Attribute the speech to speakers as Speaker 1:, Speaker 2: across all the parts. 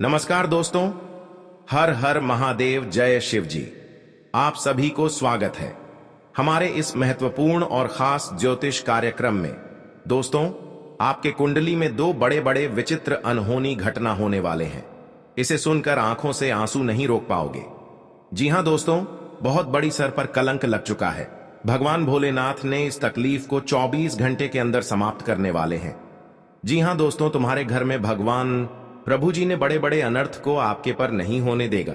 Speaker 1: नमस्कार दोस्तों, हर हर महादेव, जय शिव जी। आप सभी को स्वागत है हमारे इस महत्वपूर्ण और खास ज्योतिष कार्यक्रम में। दोस्तों, आपके कुंडली में दो बड़े बड़े विचित्र अनहोनी घटना होने वाले हैं। इसे सुनकर आंखों से आंसू नहीं रोक पाओगे। जी हां दोस्तों, बहुत बड़ी सर पर कलंक लग चुका है। भगवान भोलेनाथ ने इस तकलीफ को 24 घंटे के अंदर समाप्त करने वाले हैं। जी हां दोस्तों, तुम्हारे घर में भगवान प्रभु जी ने बड़े बड़े अनर्थ को आपके पर नहीं होने देगा।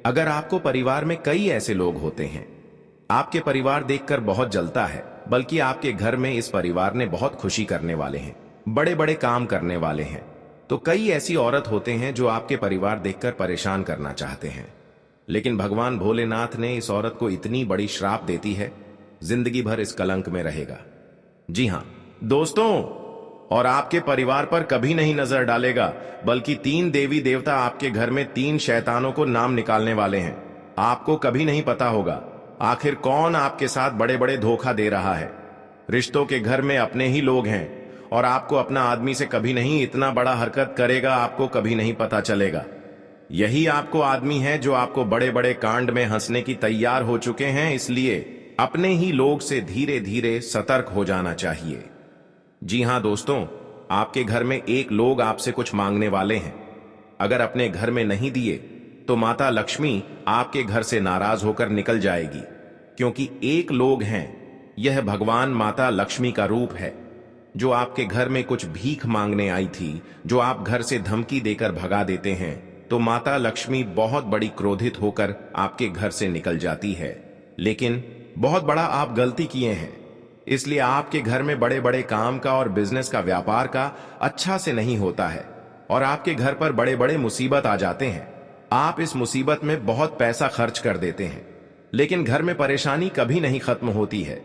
Speaker 1: अगर आपको परिवार में कई ऐसे लोग होते हैं, आपके परिवार देखकर बहुत जलता है, बल्कि आपके घर में इस परिवार ने बहुत खुशी करने वाले हैं, बड़े बड़े काम करने वाले हैं, तो कई ऐसी औरत होते हैं जो आपके परिवार देखकर परेशान करना चाहते हैं। लेकिन भगवान भोलेनाथ ने इस औरत को इतनी बड़ी श्राप देती है, जिंदगी भर इस कलंक में रहेगा। जी हां दोस्तों, और आपके परिवार पर कभी नहीं नजर डालेगा, बल्कि 3 देवी देवता आपके घर में 3 शैतानों को नाम निकालने वाले हैं। आपको कभी नहीं पता होगा आखिर कौन आपके साथ बड़े बड़े धोखा दे रहा है। रिश्तों के घर में अपने ही लोग हैं और आपको अपना आदमी से कभी नहीं इतना बड़ा हरकत करेगा, आपको कभी नहीं पता चलेगा। यही आपको आदमी है जो आपको बड़े बड़े कांड में हंसने की तैयार हो चुके हैं। इसलिए अपने ही लोग से धीरे धीरे सतर्क हो जाना चाहिए। जी हां दोस्तों, आपके घर में एक लोग आपसे कुछ मांगने वाले हैं। अगर अपने घर में नहीं दिए तो माता लक्ष्मी आपके घर से नाराज होकर निकल जाएगी, क्योंकि एक लोग हैं, यह भगवान माता लक्ष्मी का रूप है, जो आपके घर में कुछ भीख मांगने आई थी, जो आप घर से धमकी देकर भगा देते हैं, तो माता लक्ष्मी बहुत बड़ी क्रोधित होकर आपके घर से निकल जाती है। लेकिन बहुत बड़ा आप गलती किए हैं, इसलिए आपके घर में बड़े बड़े काम का और बिजनेस का, व्यापार का अच्छा से नहीं होता है और आपके घर पर बड़े बड़े मुसीबत आ जाते हैं। आप इस मुसीबत में बहुत पैसा खर्च कर देते हैं, लेकिन घर में परेशानी कभी नहीं खत्म होती है।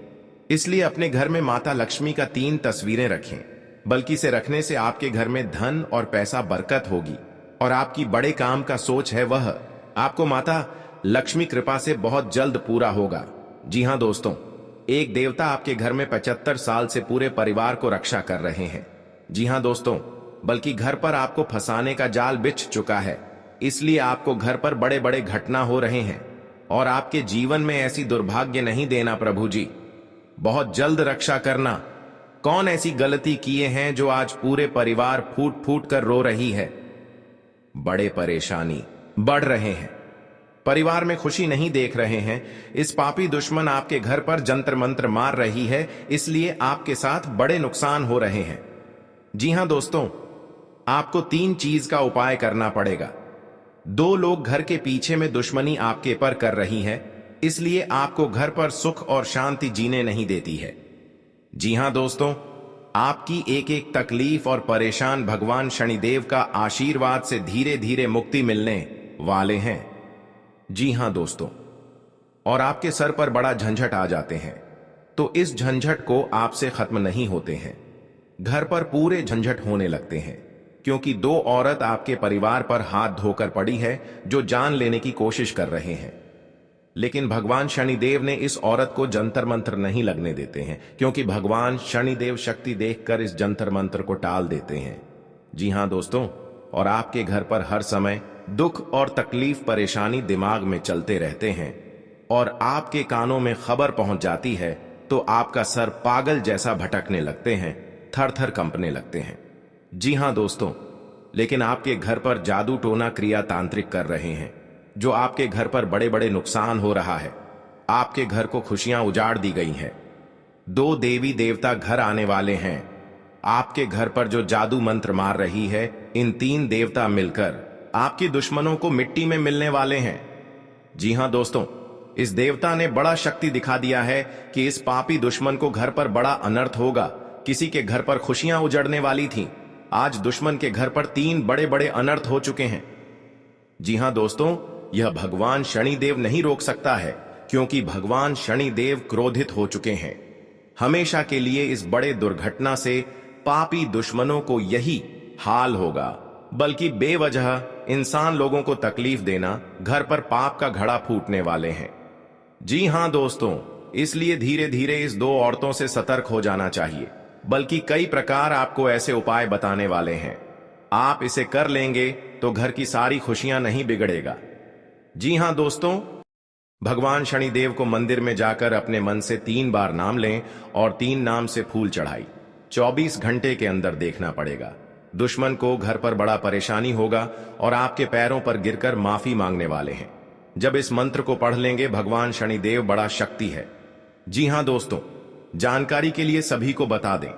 Speaker 1: इसलिए अपने घर में माता लक्ष्मी का 3 तस्वीरें रखें, बल्कि इसे रखने से आपके घर में धन और पैसा बरकत होगी और आपकी बड़े काम का सोच है वह आपको माता लक्ष्मी कृपा से बहुत जल्द पूरा होगा। जी हां दोस्तों, एक देवता आपके घर में 75 साल से पूरे परिवार को रक्षा कर रहे हैं। जी हां दोस्तों, बल्कि घर पर आपको फंसाने का जाल बिछ चुका है। इसलिए आपको घर पर बड़े बड़े घटना हो रहे हैं और आपके जीवन में ऐसी दुर्भाग्य नहीं देना प्रभु जी। बहुत जल्द रक्षा करना। कौन ऐसी गलती किए हैं जो आज पूरे परिवार फूट फूट कर रो रही है। बड़े परेशानी बढ़ रहे हैं, परिवार में खुशी नहीं देख रहे हैं। इस पापी दुश्मन आपके घर पर जंतर मंत्र मार रही है, इसलिए आपके साथ बड़े नुकसान हो रहे हैं। जी हां दोस्तों, आपको 3 चीज का उपाय करना पड़ेगा। 2 लोग घर के पीछे में दुश्मनी आपके पर कर रही है, इसलिए आपको घर पर सुख और शांति जीने नहीं देती है। जी हां दोस्तों, आपकी एक एक तकलीफ और परेशान भगवान शनिदेव का आशीर्वाद से धीरे धीरे मुक्ति मिलने वाले हैं। जी हां दोस्तों, और आपके सर पर बड़ा झंझट आ जाते हैं, तो इस झंझट को आपसे खत्म नहीं होते हैं। घर पर पूरे झंझट होने लगते हैं, क्योंकि 2 औरत आपके परिवार पर हाथ धोकर पड़ी है, जो जान लेने की कोशिश कर रहे हैं। लेकिन भगवान शनिदेव ने इस औरत को जंतर मंत्र नहीं लगने देते हैं, क्योंकि भगवान शनिदेव शक्ति देखकर इस जंतर मंत्र को टाल देते हैं। जी हां दोस्तों, और आपके घर पर हर समय दुख और तकलीफ, परेशानी दिमाग में चलते रहते हैं और आपके कानों में खबर पहुंच जाती है तो आपका सर पागल जैसा भटकने लगते हैं, थर थर कंपने लगते हैं। जी हां दोस्तों, लेकिन आपके घर पर जादू टोना क्रिया तांत्रिक कर रहे हैं, जो आपके घर पर बड़े बड़े नुकसान हो रहा है। आपके घर को खुशियां उजाड़ दी गई हैं। 2 देवी देवता घर आने वाले हैं। आपके घर पर जो जादू मंत्र मार रही है, इन 3 देवता मिलकर आपकी दुश्मनों को मिट्टी में मिलने वाले हैं। जी हां दोस्तों, इस देवता ने बड़ा शक्ति दिखा दिया है कि इस पापी दुश्मन को घर पर बड़ा अनर्थ होगा। किसी के घर पर खुशियां उजड़ने वाली थीं, आज दुश्मन के घर पर 3 बड़े बड़े अनर्थ हो चुके हैं। जी हां दोस्तों, यह भगवान शनिदेव नहीं रोक सकता है, क्योंकि भगवान शनिदेव क्रोधित हो चुके हैं। हमेशा के लिए इस बड़े दुर्घटना से पापी दुश्मनों को यही हाल होगा, बल्कि बेवजह इंसान लोगों को तकलीफ देना, घर पर पाप का घड़ा फूटने वाले हैं। जी हां दोस्तों, इसलिए धीरे धीरे इस 2 औरतों से सतर्क हो जाना चाहिए, बल्कि कई प्रकार आपको ऐसे उपाय बताने वाले हैं। आप इसे कर लेंगे तो घर की सारी खुशियां नहीं बिगड़ेगा। जी हां दोस्तों, भगवान शनिदेव को मंदिर में जाकर अपने मन से 3 बार नाम लें और 3 नाम से फूल चढ़ाई। 24 घंटे के अंदर देखना पड़ेगा। दुश्मन को घर पर बड़ा परेशानी होगा और आपके पैरों पर गिरकर माफी मांगने वाले हैं। जब इस मंत्र को पढ़ लेंगे, भगवान शनिदेव बड़ा शक्ति है। जी हां दोस्तों, जानकारी के लिए सभी को बता दें,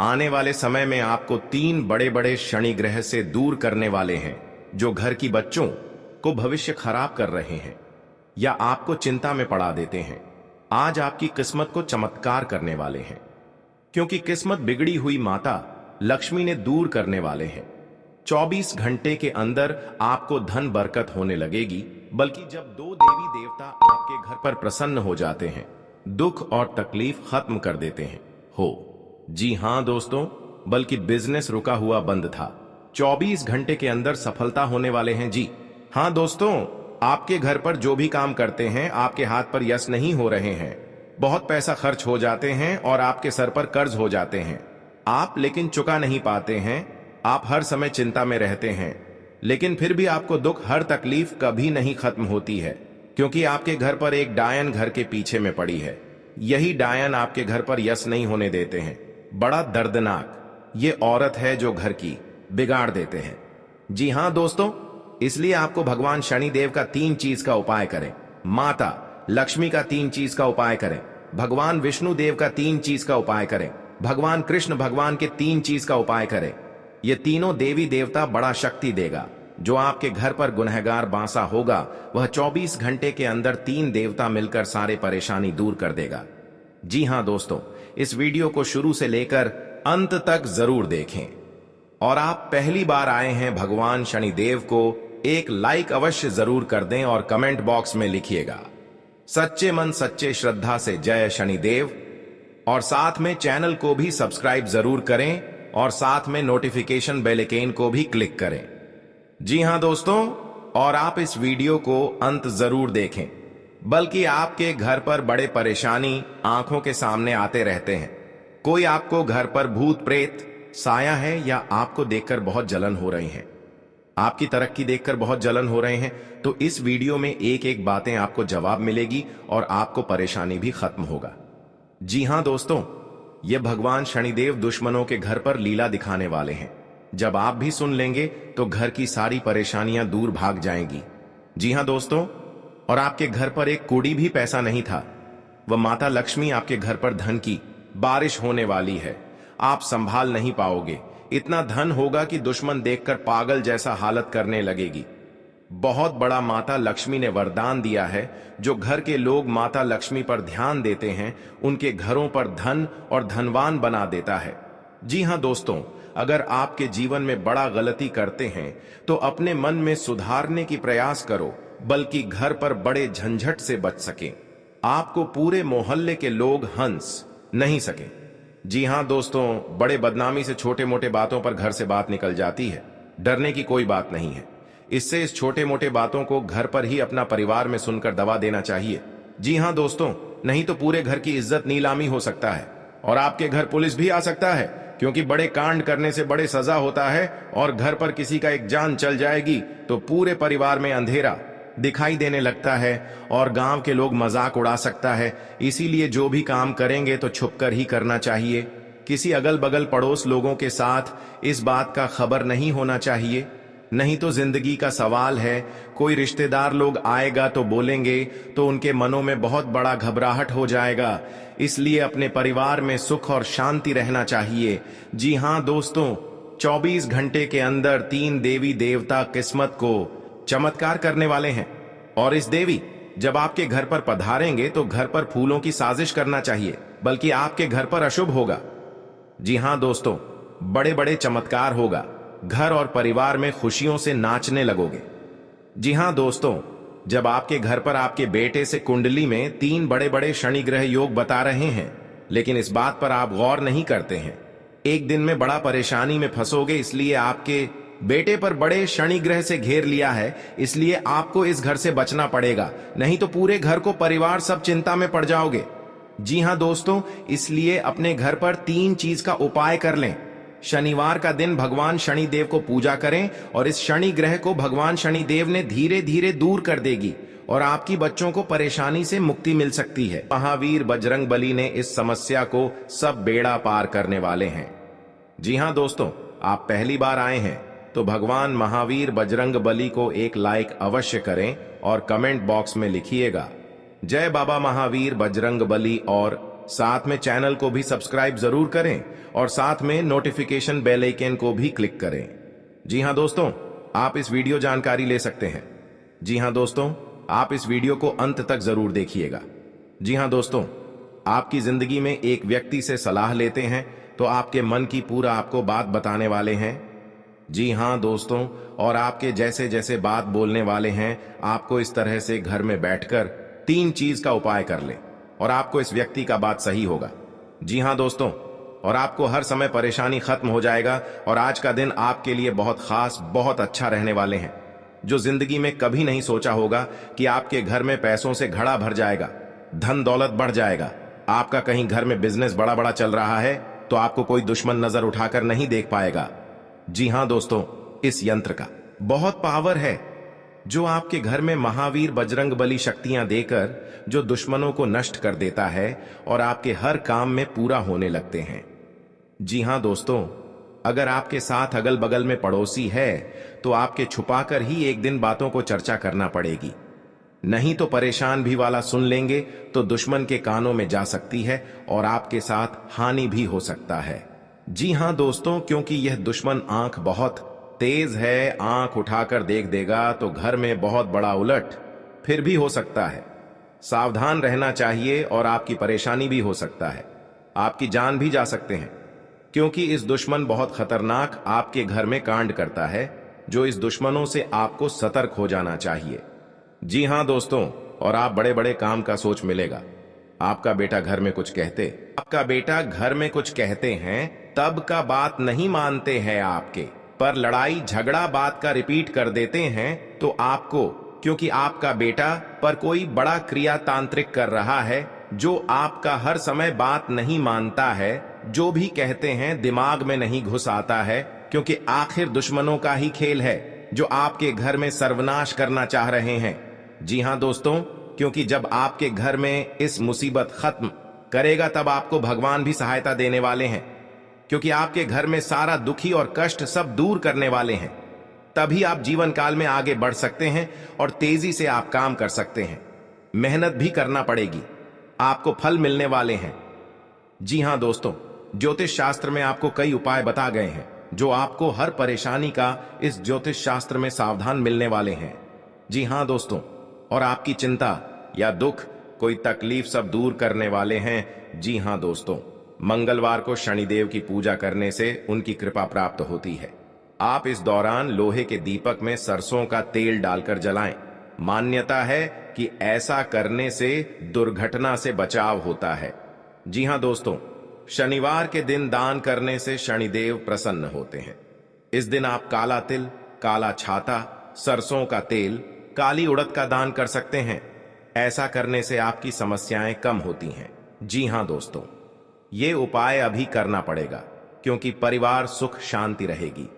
Speaker 1: आने वाले समय में आपको 3 बड़े बड़े शनि ग्रह से दूर करने वाले हैं, जो घर की बच्चों को भविष्य खराब कर रहे हैं या आपको चिंता में पड़ा देते हैं। आज आपकी किस्मत को चमत्कार करने वाले हैं, क्योंकि किस्मत बिगड़ी हुई माता लक्ष्मी ने दूर करने वाले हैं। 24 घंटे के अंदर आपको धन बरकत होने लगेगी, बल्कि जब 2 देवी देवता आपके घर पर प्रसन्न हो जाते हैं, दुख और तकलीफ खत्म कर देते हैं। जी हां दोस्तों, बल्कि बिजनेस रुका हुआ बंद था, 24 घंटे के अंदर सफलता होने वाले हैं। जी हां दोस्तों, आपके घर पर जो भी काम करते हैं, आपके हाथ पर यश नहीं हो रहे हैं, बहुत पैसा खर्च हो जाते हैं और आपके सर पर कर्ज हो जाते हैं, आप लेकिन चुका नहीं पाते हैं, आप हर समय चिंता में रहते हैं, लेकिन फिर भी आपको दुख, हर तकलीफ कभी नहीं खत्म होती है, क्योंकि आपके घर पर एक डायन घर के पीछे में पड़ी है। यही डायन आपके घर पर यश नहीं होने देते हैं। बड़ा दर्दनाक ये औरत है जो घर की बिगाड़ देते हैं। जी हां दोस्तों, इसलिए आपको भगवान शनिदेव का 3 चीज का उपाय करें, माता लक्ष्मी का 3 चीज का उपाय करें, भगवान विष्णु देव का 3 चीज का उपाय करें, भगवान कृष्ण भगवान के 3 चीज का उपाय करें। ये तीनों देवी देवता बड़ा शक्ति देगा। जो आपके घर पर गुनहगार बांसा होगा, वह 24 घंटे के अंदर 3 देवता मिलकर सारे परेशानी दूर कर देगा। जी हां दोस्तों, इस वीडियो को शुरू से लेकर अंत तक जरूर देखें, और आप पहली बार आए हैं भगवान शनिदेव को एक लाइक अवश्य जरूर कर दें और कमेंट बॉक्स में लिखिएगा सच्चे मन सच्चे श्रद्धा से जय शनिदेव, और साथ में चैनल को भी सब्सक्राइब जरूर करें और साथ में नोटिफिकेशन बेल आइकन को भी क्लिक करें। जी हां दोस्तों, और आप इस वीडियो को अंत जरूर देखें, बल्कि आपके घर पर बड़े परेशानी आंखों के सामने आते रहते हैं। कोई आपको घर पर भूत प्रेत साया है, या आपको देखकर बहुत जलन हो रही है, आपकी तरक्की देखकर बहुत जलन हो रहे हैं, तो इस वीडियो में एक एक बातें आपको जवाब मिलेगी और आपको परेशानी भी खत्म होगा। जी हां दोस्तों, ये भगवान शनिदेव दुश्मनों के घर पर लीला दिखाने वाले हैं। जब आप भी सुन लेंगे तो घर की सारी परेशानियां दूर भाग जाएंगी। जी हां दोस्तों, और आपके घर पर एक कौड़ी भी पैसा नहीं था, वह माता लक्ष्मी आपके घर पर धन की बारिश होने वाली है। आप संभाल नहीं पाओगे, इतना धन होगा कि दुश्मन देखकर पागल जैसा हालत करने लगेगी। बहुत बड़ा माता लक्ष्मी ने वरदान दिया है, जो घर के लोग माता लक्ष्मी पर ध्यान देते हैं, उनके घरों पर धन और धनवान बना देता है। जी हां दोस्तों, अगर आपके जीवन में बड़ा गलती करते हैं तो अपने मन में सुधारने की प्रयास करो, बल्कि घर पर बड़े झंझट से बच सकें। आपको पूरे मोहल्ले के लोग हंस नहीं सके। जी हां दोस्तों, बड़े बदनामी से छोटे मोटे बातों पर घर से बात निकल जाती है। डरने की कोई बात नहीं है। इससे इस छोटे मोटे बातों को घर पर ही अपना परिवार में सुनकर दबा देना चाहिए। जी हां दोस्तों, नहीं तो पूरे घर की इज्जत नीलामी हो सकता है और आपके घर पुलिस भी आ सकता है, क्योंकि बड़े कांड करने से बड़े सजा होता है, और घर पर किसी का एक जान चल जाएगी तो पूरे परिवार में अंधेरा दिखाई देने लगता है और गांव के लोग मजाक उड़ा सकता है। इसीलिए जो भी काम करेंगे तो छुपकर ही करना चाहिए। किसी अगल बगल पड़ोस लोगों के साथ इस बात का खबर नहीं होना चाहिए, नहीं तो जिंदगी का सवाल है। कोई रिश्तेदार लोग आएगा तो बोलेंगे तो उनके मनों में बहुत बड़ा घबराहट हो जाएगा। इसलिए अपने परिवार में सुख और शांति रहना चाहिए। जी हां दोस्तों, 24 घंटे के अंदर 3 देवी देवता किस्मत को चमत्कार करने वाले हैं, और इस देवी जब आपके घर पर पधारेंगे तो घर पर फूलों की साजिश करना चाहिए, बल्कि आपके घर पर अशुभ होगा। जी हां दोस्तों, बड़े बड़े चमत्कार होगा, घर और परिवार में खुशियों से नाचने लगोगे। जी हां दोस्तों, जब आपके घर पर आपके बेटे से कुंडली में 3 बड़े बड़े शनि ग्रह योग बता रहे हैं, लेकिन इस बात पर आप गौर नहीं करते हैं, एक दिन में बड़ा परेशानी में फंसोगे। इसलिए आपके बेटे पर बड़े शनि ग्रह से घेर लिया है, इसलिए आपको इस घर से बचना पड़ेगा, नहीं तो पूरे घर को परिवार सब चिंता में पड़ जाओगे। जी हां दोस्तों, इसलिए अपने घर पर 3 चीज का उपाय कर लें। शनिवार का दिन भगवान शनिदेव को पूजा करें और इस शनि ग्रह को भगवान शनिदेव ने धीरे धीरे दूर कर देगी और आपकी बच्चों को परेशानी से मुक्ति मिल सकती है। महावीर बजरंग बली ने इस समस्या को सब बेड़ा पार करने वाले हैं। जी हां दोस्तों, आप पहली बार आए हैं तो भगवान महावीर बजरंग बली को एक लाइक अवश्य करें और कमेंट बॉक्स में लिखिएगा जय बाबा महावीर बजरंग बली, और साथ में चैनल को भी सब्सक्राइब जरूर करें और साथ में नोटिफिकेशन बेल आइकन को भी क्लिक करें। जी हां दोस्तों, आप इस वीडियो जानकारी ले सकते हैं। जी हां दोस्तों, आप इस वीडियो को अंत तक जरूर देखिएगा। जी हां दोस्तों, आपकी जिंदगी में एक व्यक्ति से सलाह लेते हैं तो आपके मन की पूरा आपको बात बताने वाले हैं। जी हां दोस्तों, और आपके जैसे जैसे बात बोलने वाले हैं, आपको इस तरह से घर में बैठकर 3 चीज का उपाय कर ले और आपको इस व्यक्ति का बात सही होगा। जी हां दोस्तों, और आपको हर समय परेशानी खत्म हो जाएगा और आज का दिन आपके लिए बहुत खास, बहुत अच्छा रहने वाले हैं। जो जिंदगी में कभी नहीं सोचा होगा कि आपके घर में पैसों से घड़ा भर जाएगा, धन दौलत बढ़ जाएगा। आपका कहीं घर में बिजनेस बड़ा बड़ा चल रहा है तो आपको कोई दुश्मन नजर उठाकर नहीं देख पाएगा। जी हां दोस्तों, इस यंत्र का बहुत पावर है जो आपके घर में महावीर बजरंग बली शक्तियां देकर जो दुश्मनों को नष्ट कर देता है और आपके हर काम में पूरा होने लगते हैं। जी हां दोस्तों, अगर आपके साथ अगल बगल में पड़ोसी है तो आपके छुपाकर ही एक दिन बातों को चर्चा करना पड़ेगी, नहीं तो परेशान भी वाला सुन लेंगे तो दुश्मन के कानों में जा सकती है और आपके साथ हानि भी हो सकता है। जी हां दोस्तों, क्योंकि यह दुश्मन आंख बहुत तेज है, आंख उठाकर देख देगा तो घर में बहुत बड़ा उलट फिर भी हो सकता है। सावधान रहना चाहिए और आपकी परेशानी भी हो सकता है, आपकी जान भी जा सकते हैं, क्योंकि इस दुश्मन बहुत खतरनाक आपके घर में कांड करता है, जो इस दुश्मनों से आपको सतर्क हो जाना चाहिए। जी हां दोस्तों, और आप बड़े बड़े काम का सोच मिलेगा। आपका बेटा घर में कुछ कहते हैं तब का बात नहीं मानते हैं आपके, पर लड़ाई झगड़ा बात का रिपीट कर देते हैं तो आपको, क्योंकि आपका बेटा पर कोई बड़ा क्रिया तांत्रिक कर रहा है जो आपका हर समय बात नहीं मानता है, जो भी कहते हैं दिमाग में नहीं घुस आता है, क्योंकि आखिर दुश्मनों का ही खेल है जो आपके घर में सर्वनाश करना चाह रहे हैं। जी हां दोस्तों, क्योंकि जब आपके घर में इस मुसीबत खत्म करेगा तब आपको भगवान भी सहायता देने वाले हैं, क्योंकि आपके घर में सारा दुखी और कष्ट सब दूर करने वाले हैं। तभी आप जीवन काल में आगे बढ़ सकते हैं और तेजी से आप काम कर सकते हैं। मेहनत भी करना पड़ेगी, आपको फल मिलने वाले हैं। जी हां दोस्तों, ज्योतिष शास्त्र में आपको कई उपाय बता गए हैं जो आपको हर परेशानी का इस ज्योतिष शास्त्र में सावधान मिलने वाले हैं। जी हां दोस्तों, और आपकी चिंता या दुख, कोई तकलीफ सब दूर करने वाले हैं। जी हां दोस्तों, मंगलवार को शनिदेव की पूजा करने से उनकी कृपा प्राप्त होती है। आप इस दौरान लोहे के दीपक में सरसों का तेल डालकर जलाएं। मान्यता है कि ऐसा करने से दुर्घटना से बचाव होता है। जी हां दोस्तों, शनिवार के दिन दान करने से शनिदेव प्रसन्न होते हैं। इस दिन आप काला तिल, काला छाता, सरसों का तेल, काली उड़द का दान कर सकते हैं। ऐसा करने से आपकी समस्याएं कम होती हैं। जी हां दोस्तों, ये उपाय अभी करना पड़ेगा क्योंकि परिवार सुख शांति रहेगी।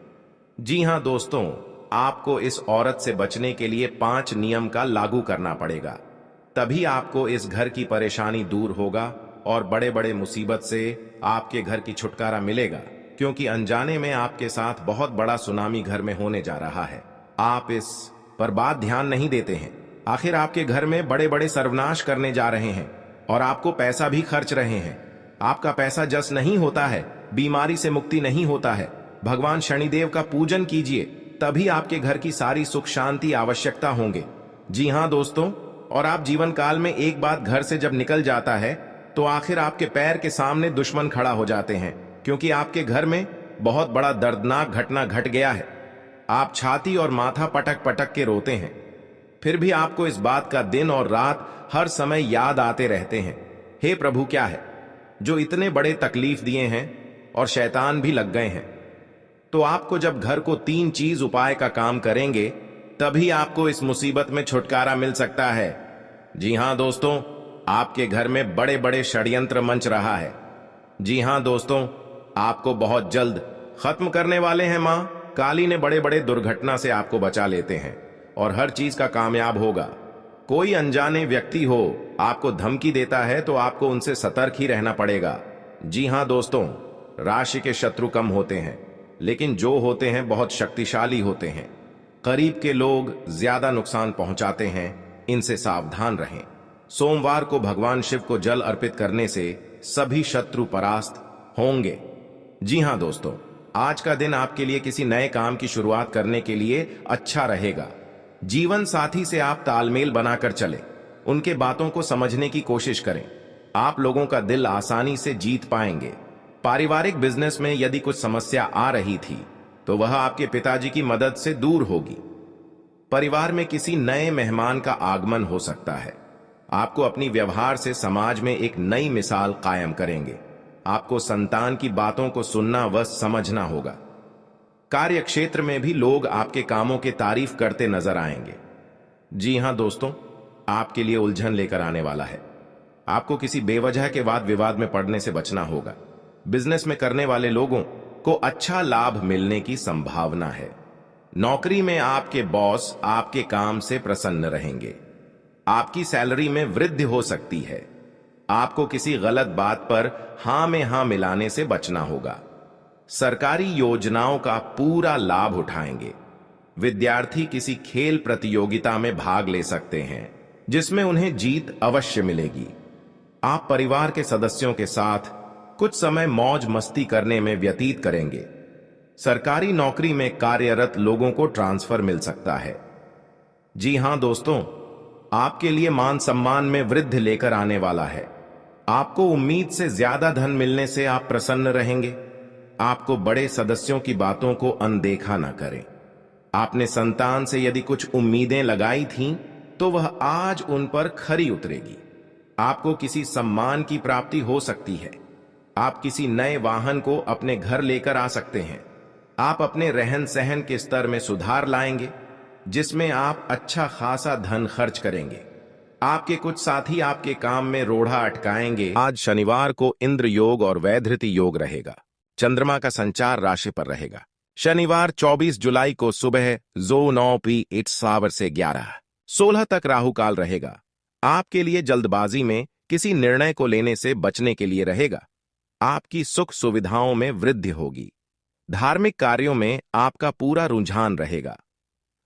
Speaker 1: जी हां दोस्तों, आपको इस औरत से बचने के लिए 5 नियम का लागू करना पड़ेगा, तभी आपको इस घर की परेशानी दूर होगा और बड़े बड़े मुसीबत से आपके घर की छुटकारा मिलेगा, क्योंकि अनजाने में आपके साथ बहुत बड़ा सुनामी घर में होने जा रहा है। आप इस पर बात ध्यान नहीं देते हैं। आखिर आपके घर में बड़े बड़े सर्वनाश करने जा रहे हैं और आपको पैसा भी खर्च रहे हैं। आपका पैसा जस नहीं होता है, बीमारी से मुक्ति नहीं होता है। भगवान शनिदेव का पूजन कीजिए, तभी आपके घर की सारी सुख शांति आवश्यकता होंगे। जी हां दोस्तों, और आप जीवन काल में एक बार घर से जब निकल जाता है तो आखिर आपके पैर के सामने दुश्मन खड़ा हो जाते हैं, क्योंकि आपके घर में बहुत बड़ा दर्दनाक घटना घट गया है। आप छाती और माथा पटक पटक के रोते हैं, फिर भी आपको इस बात का दिन और रात हर समय याद आते रहते हैं। हे प्रभु, क्या है जो इतने बड़े तकलीफ दिए हैं और शैतान भी लग गए हैं। तो आपको जब घर को 3 चीज उपाय का काम करेंगे तभी आपको इस मुसीबत में छुटकारा मिल सकता है। जी हां दोस्तों, आपके घर में बड़े बड़े षड्यंत्र मंच रहा है। जी हां दोस्तों, आपको बहुत जल्द खत्म करने वाले हैं मां। काली ने बड़े बड़े दुर्घटना से आपको बचा लेते हैं और हर चीज का कामयाब होगा। कोई अनजाने व्यक्ति हो आपको धमकी देता है तो आपको उनसे सतर्क ही रहना पड़ेगा। जी हां दोस्तों, राशि के शत्रु कम होते हैं, लेकिन जो होते हैं बहुत शक्तिशाली होते हैं। करीब के लोग ज्यादा नुकसान पहुंचाते हैं, इनसे सावधान रहें। सोमवार को भगवान शिव को जल अर्पित करने से सभी शत्रु परास्त होंगे। जी हां दोस्तों, आज का दिन आपके लिए किसी नए काम की शुरुआत करने के लिए अच्छा रहेगा। जीवन साथी से आप तालमेल बनाकर चलें, उनके बातों को समझने की कोशिश करें। आप लोगों का दिल आसानी से जीत पाएंगे। पारिवारिक बिजनेस में यदि कुछ समस्या आ रही थी तो वह आपके पिताजी की मदद से दूर होगी। परिवार में किसी नए मेहमान का आगमन हो सकता है। आपको अपनी व्यवहार से समाज में एक नई मिसाल कायम करेंगे। आपको संतान की बातों को सुनना व समझना होगा। कार्य क्षेत्र में भी लोग आपके कामों की तारीफ करते नजर आएंगे। जी हां दोस्तों, आपके लिए उलझन लेकर आने वाला है। आपको किसी बेवजह के वाद विवाद में पड़ने से बचना होगा। बिजनेस में करने वाले लोगों को अच्छा लाभ मिलने की संभावना है। नौकरी में आपके बॉस आपके काम से प्रसन्न रहेंगे। आपकी सैलरी में वृद्धि हो सकती है। आपको किसी गलत बात पर हां में हां मिलाने से बचना होगा। सरकारी योजनाओं का पूरा लाभ उठाएंगे। विद्यार्थी किसी खेल प्रतियोगिता में भाग ले सकते हैं जिसमें उन्हें जीत अवश्य मिलेगी। आप परिवार के सदस्यों के साथ कुछ समय मौज मस्ती करने में व्यतीत करेंगे। सरकारी नौकरी में कार्यरत लोगों को ट्रांसफर मिल सकता है। जी हां दोस्तों, आपके लिए मान सम्मान में वृद्धि लेकर आने वाला है। आपको उम्मीद से ज्यादा धन मिलने से आप प्रसन्न रहेंगे। आपको बड़े सदस्यों की बातों को अनदेखा न करें। आपने संतान से यदि कुछ उम्मीदें लगाई थीं तो वह आज उन पर खरी उतरेगी। आपको किसी सम्मान की प्राप्ति हो सकती है। आप किसी नए वाहन को अपने घर लेकर आ सकते हैं। आप अपने रहन सहन के स्तर में सुधार लाएंगे जिसमें आप अच्छा खासा धन खर्च करेंगे। आपके कुछ साथी आपके काम में रोड़ा अटकाएंगे। आज शनिवार को इंद्र योग और वैधृति योग रहेगा। चंद्रमा का संचार राशि पर रहेगा। शनिवार 24 जुलाई को सुबह 9 p से 11:16 तक राहु काल रहेगा। आपके लिए जल्दबाजी में किसी निर्णय को लेने से बचने के लिए रहेगा। आपकी सुख सुविधाओं में वृद्धि होगी। धार्मिक कार्यों में आपका पूरा रुझान रहेगा।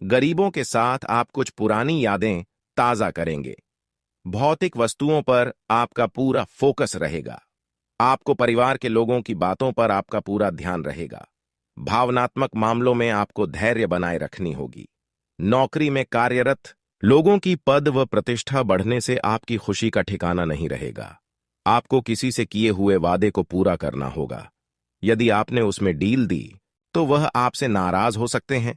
Speaker 1: गरीबों के साथ आप कुछ पुरानी यादें ताजा करेंगे। भौतिक वस्तुओं पर आपका पूरा फोकस रहेगा। आपको परिवार के लोगों की बातों पर आपका पूरा ध्यान रहेगा। भावनात्मक मामलों में आपको धैर्य बनाए रखनी होगी। नौकरी में कार्यरत लोगों की पद व प्रतिष्ठा बढ़ने से आपकी खुशी का ठिकाना नहीं रहेगा। आपको किसी से किए हुए वादे को पूरा करना होगा। यदि आपने उसमें डील दी तो वह आपसे नाराज हो सकते हैं।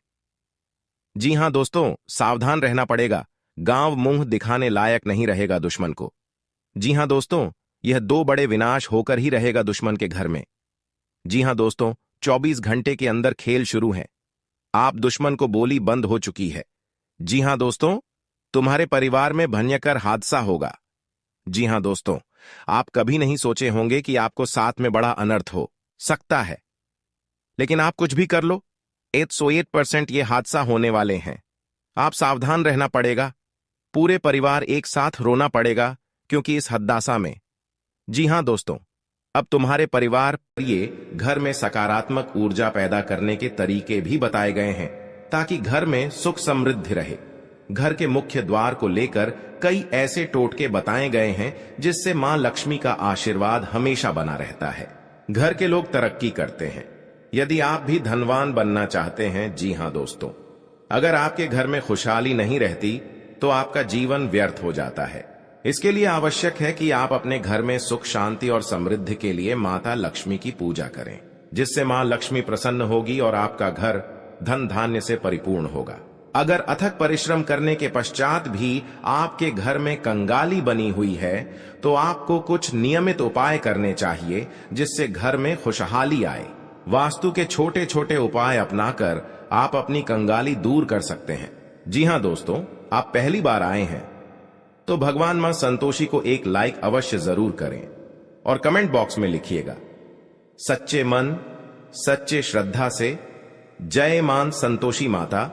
Speaker 1: जी हां दोस्तों, सावधान रहना पड़ेगा। गांव मुंह दिखाने लायक नहीं रहेगा दुश्मन को। जी हां दोस्तों, यह 2 बड़े विनाश होकर ही रहेगा दुश्मन के घर में। जी हां दोस्तों, 24 घंटे के अंदर खेल शुरू है। आप दुश्मन को बोली बंद हो चुकी है। जी हां दोस्तों, तुम्हारे परिवार में भयंकर हादसा होगा। जी हां दोस्तों, आप कभी नहीं सोचे होंगे कि आपको साथ में बड़ा अनर्थ हो सकता है, लेकिन आप कुछ भी कर लो, 108% ये हादसा होने वाले हैं। आप सावधान रहना पड़ेगा। पूरे परिवार एक साथ रोना पड़ेगा क्योंकि इस हद्दासा में। जी हां दोस्तों, अब तुम्हारे परिवार पर ये घर में सकारात्मक ऊर्जा पैदा करने के तरीके भी बताए गए हैं ताकि घर में सुख समृद्धि रहे। घर के मुख्य द्वार को लेकर कई ऐसे टोटके बताए गए हैं जिससे मां लक्ष्मी का आशीर्वाद हमेशा बना रहता है। घर के लोग तरक्की करते हैं। यदि आप भी धनवान बनना चाहते हैं, जी हां दोस्तों, अगर आपके घर में खुशहाली नहीं रहती तो आपका जीवन व्यर्थ हो जाता है। इसके लिए आवश्यक है कि आप अपने घर में सुख शांति और समृद्धि के लिए माता लक्ष्मी की पूजा करें, जिससे मां लक्ष्मी प्रसन्न होगी और आपका घर धन धान्य से परिपूर्ण होगा। अगर अथक परिश्रम करने के पश्चात भी आपके घर में कंगाली बनी हुई है तो आपको कुछ नियमित उपाय करने चाहिए जिससे घर में खुशहाली आए। वास्तु के छोटे छोटे उपाय अपनाकर आप अपनी कंगाली दूर कर सकते हैं। जी हां दोस्तों, आप पहली बार आए हैं तो भगवान मां संतोषी को एक लाइक अवश्य जरूर करें और कमेंट बॉक्स में लिखिएगा, सच्चे मन सच्चे श्रद्धा से जय मां संतोषी माता,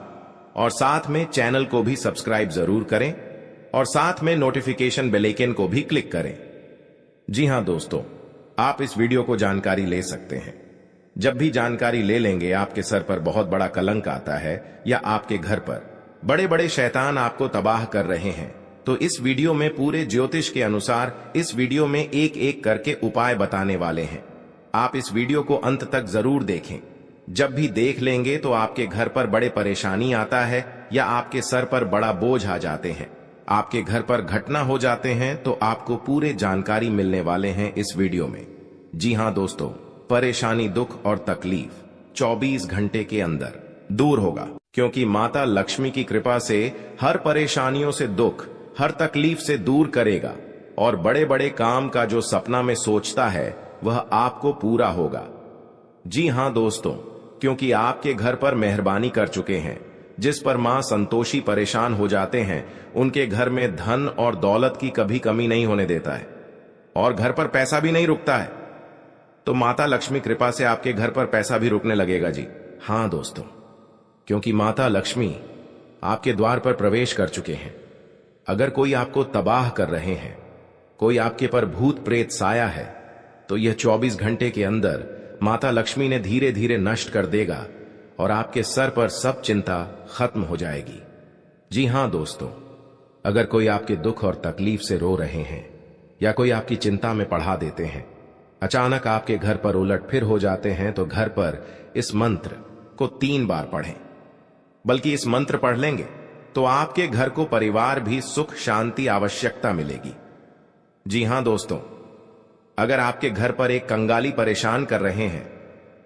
Speaker 1: और साथ में चैनल को भी सब्सक्राइब जरूर करें और साथ में नोटिफिकेशन बेल आइकन को भी क्लिक करें। जी हां दोस्तों, आप इस वीडियो को जानकारी ले सकते हैं। जब भी जानकारी ले लेंगे आपके सर पर बहुत बड़ा कलंक आता है या आपके घर पर बड़े बड़े शैतान आपको तबाह कर रहे हैं, तो इस वीडियो में पूरे ज्योतिष के अनुसार इस वीडियो में एक एक करके उपाय बताने वाले हैं। आप इस वीडियो को अंत तक जरूर देखें। जब भी देख लेंगे तो आपके घर पर बड़े परेशानी आता है या आपके सर पर बड़ा बोझ आ जाते हैं, आपके घर पर घटना हो जाते हैं, तो आपको पूरे जानकारी मिलने वाले हैं इस वीडियो में। जी हां दोस्तों, परेशानी, दुख और तकलीफ 24 घंटे के अंदर दूर होगा, क्योंकि माता लक्ष्मी की कृपा से हर परेशानियों से, दुख, हर तकलीफ से दूर करेगा और बड़े बड़े काम का जो सपना में सोचता है वह आपको पूरा होगा। जी हां दोस्तों, क्योंकि आपके घर पर मेहरबानी कर चुके हैं, जिस पर मां संतोषी परेशान हो जाते हैं, उनके घर में धन और दौलत की कभी कमी नहीं होने देता है और घर पर पैसा भी नहीं रुकता है। तो माता लक्ष्मी कृपा से आपके घर पर पैसा भी रुकने लगेगा। जी हां दोस्तों, क्योंकि माता लक्ष्मी आपके द्वार पर प्रवेश कर चुके हैं। अगर कोई आपको तबाह कर रहे हैं, कोई आपके पर भूत प्रेत साया है, तो यह 24 घंटे के अंदर माता लक्ष्मी ने धीरे धीरे नष्ट कर देगा और आपके सर पर सब चिंता खत्म हो जाएगी। जी हां दोस्तों, अगर कोई आपके दुख और तकलीफ से रो रहे हैं या कोई आपकी चिंता में पढ़ा देते हैं, अचानक आपके घर पर उलट फिर हो जाते हैं, तो घर पर इस मंत्र को 3 बार पढ़ें। बल्कि इस मंत्र पढ़ लेंगे तो आपके घर को परिवार भी सुख शांति आवश्यकता मिलेगी। जी हां दोस्तों, अगर आपके घर पर एक कंगाली परेशान कर रहे हैं,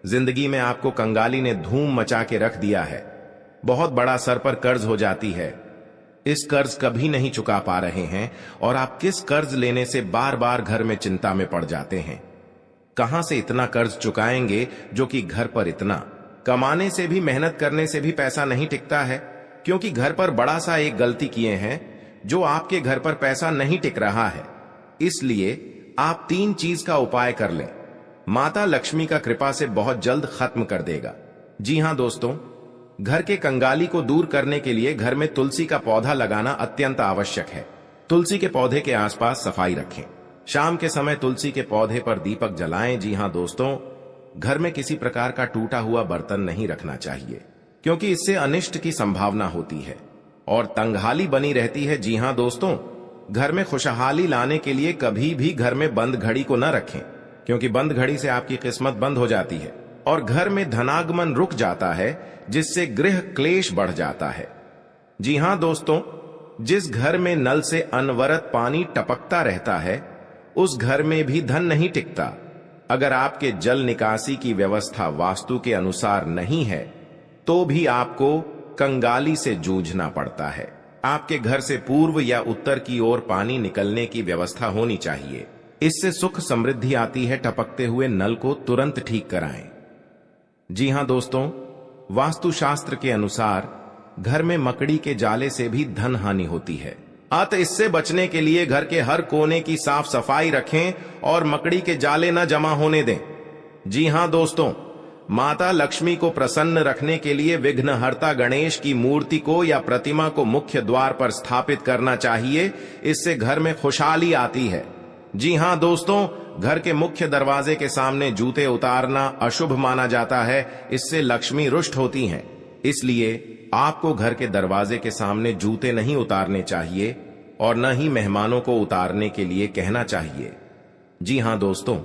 Speaker 1: जिंदगी में आपको कंगाली ने धूम मचा के रख दिया है, बहुत बड़ा सर पर कर्ज हो जाती है, इस कर्ज कभी नहीं चुका पा रहे हैं और आप किस कर्ज लेने से बार बार घर में चिंता में पड़ जाते हैं, कहां से इतना कर्ज चुकाएंगे जो कि घर पर इतना, कमाने से भी, मेहनत करने से भी पैसा नहीं टिकता है, क्योंकि घर पर बड़ा सा एक गलती किए हैं जो आपके घर पर पैसा नहीं टिक रहा है। इसलिए आप 3 चीज का उपाय कर लें, माता लक्ष्मी का कृपा से बहुत जल्द खत्म कर देगा। जी हां दोस्तों, घर के कंगाली को दूर करने के लिए घर में तुलसी का पौधा लगाना अत्यंत आवश्यक है। तुलसी के पौधे के आसपास सफाई रखें। शाम के समय तुलसी के पौधे पर दीपक जलाएं। जी हां दोस्तों, घर में किसी प्रकार का टूटा हुआ बर्तन नहीं रखना चाहिए, क्योंकि इससे अनिष्ट की संभावना होती है और तंगहाली बनी रहती है। जी हां दोस्तों, घर में खुशहाली लाने के लिए कभी भी घर में बंद घड़ी को न रखें, क्योंकि बंद घड़ी से आपकी किस्मत बंद हो जाती है और घर में धनागमन रुक जाता है, जिससे गृह क्लेश बढ़ जाता है। जी हां दोस्तों, जिस घर में नल से अनवरत पानी टपकता रहता है, उस घर में भी धन नहीं टिकता। अगर आपके जल निकासी की व्यवस्था वास्तु के अनुसार नहीं है, तो भी आपको कंगाली से जूझना पड़ता है। आपके घर से पूर्व या उत्तर की ओर पानी निकलने की व्यवस्था होनी चाहिए, इससे सुख समृद्धि आती है। टपकते हुए नल को तुरंत ठीक कराएं। जी हां दोस्तों, वास्तुशास्त्र के अनुसार घर में मकड़ी के जाले से भी धन हानि होती है, अतः इससे बचने के लिए घर के हर कोने की साफ सफाई रखें और मकड़ी के जाले न जमा होने दें। जी हां दोस्तों, माता लक्ष्मी को प्रसन्न रखने के लिए विघ्नहर्ता गणेश की मूर्ति को या प्रतिमा को मुख्य द्वार पर स्थापित करना चाहिए, इससे घर में खुशहाली आती है। जी हां दोस्तों, घर के मुख्य दरवाजे के सामने जूते उतारना अशुभ माना जाता है, इससे लक्ष्मी रुष्ट होती हैं। इसलिए आपको घर के दरवाजे के सामने जूते नहीं उतारने चाहिए और न ही मेहमानों को उतारने के लिए कहना चाहिए। जी हां दोस्तों,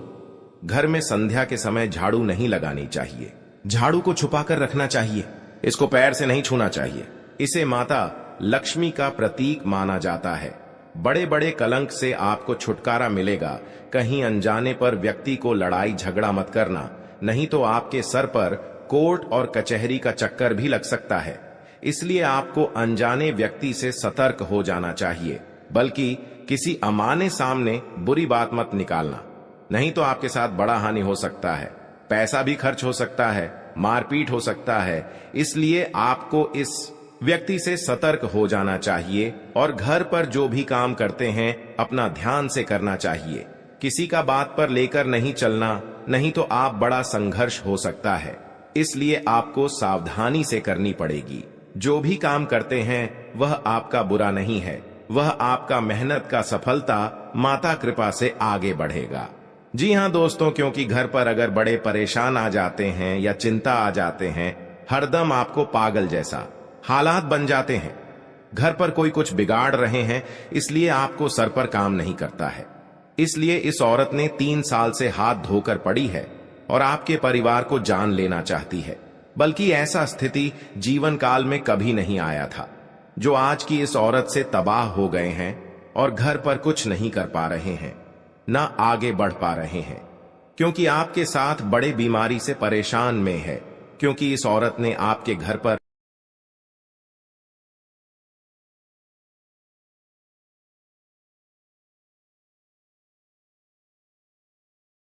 Speaker 1: घर में संध्या के समय झाड़ू नहीं लगानी चाहिए, झाड़ू को छुपाकर रखना चाहिए, इसको पैर से नहीं छूना चाहिए। इसे माता लक्ष्मी का प्रतीक माना जाता है। बड़े बड़े कलंक से आपको छुटकारा मिलेगा। कहीं अनजाने पर व्यक्ति को लड़ाई झगड़ा मत करना, नहीं तो आपके सर पर कोर्ट और कचहरी का चक्कर भी लग सकता है। इसलिए आपको अनजाने व्यक्ति से सतर्क हो जाना चाहिए, बल्कि किसी अमाने सामने बुरी बात मत निकालना, नहीं तो आपके साथ बड़ा हानि हो सकता है, पैसा भी खर्च हो सकता है, मारपीट हो सकता है। इसलिए आपको इस व्यक्ति से सतर्क हो जाना चाहिए और घर पर जो भी काम करते हैं अपना ध्यान से करना चाहिए। किसी का बात पर लेकर नहीं चलना, नहीं तो आप बड़ा संघर्ष हो सकता है। इसलिए आपको सावधानी से करनी पड़ेगी। जो भी काम करते हैं वह आपका बुरा नहीं है, वह आपका मेहनत का सफलता माता कृपा से आगे बढ़ेगा। जी हाँ दोस्तों, क्योंकि घर पर अगर बड़े परेशान आ जाते हैं या चिंता आ जाते हैं, हरदम आपको पागल जैसा हालात बन जाते हैं, घर पर कोई कुछ बिगाड़ रहे हैं, इसलिए आपको सर पर काम नहीं करता है। इसलिए इस औरत ने 3 साल से हाथ धोकर पड़ी है और आपके परिवार को जान लेना चाहती है। बल्कि ऐसा स्थिति जीवन काल में कभी नहीं आया था। जो आज की इस औरत से तबाह हो गए हैं और घर पर कुछ नहीं कर पा रहे हैं, ना आगे बढ़ पा रहे हैं, क्योंकि आपके साथ बड़े बीमारी से परेशान में है, क्योंकि इस औरत ने आपके घर पर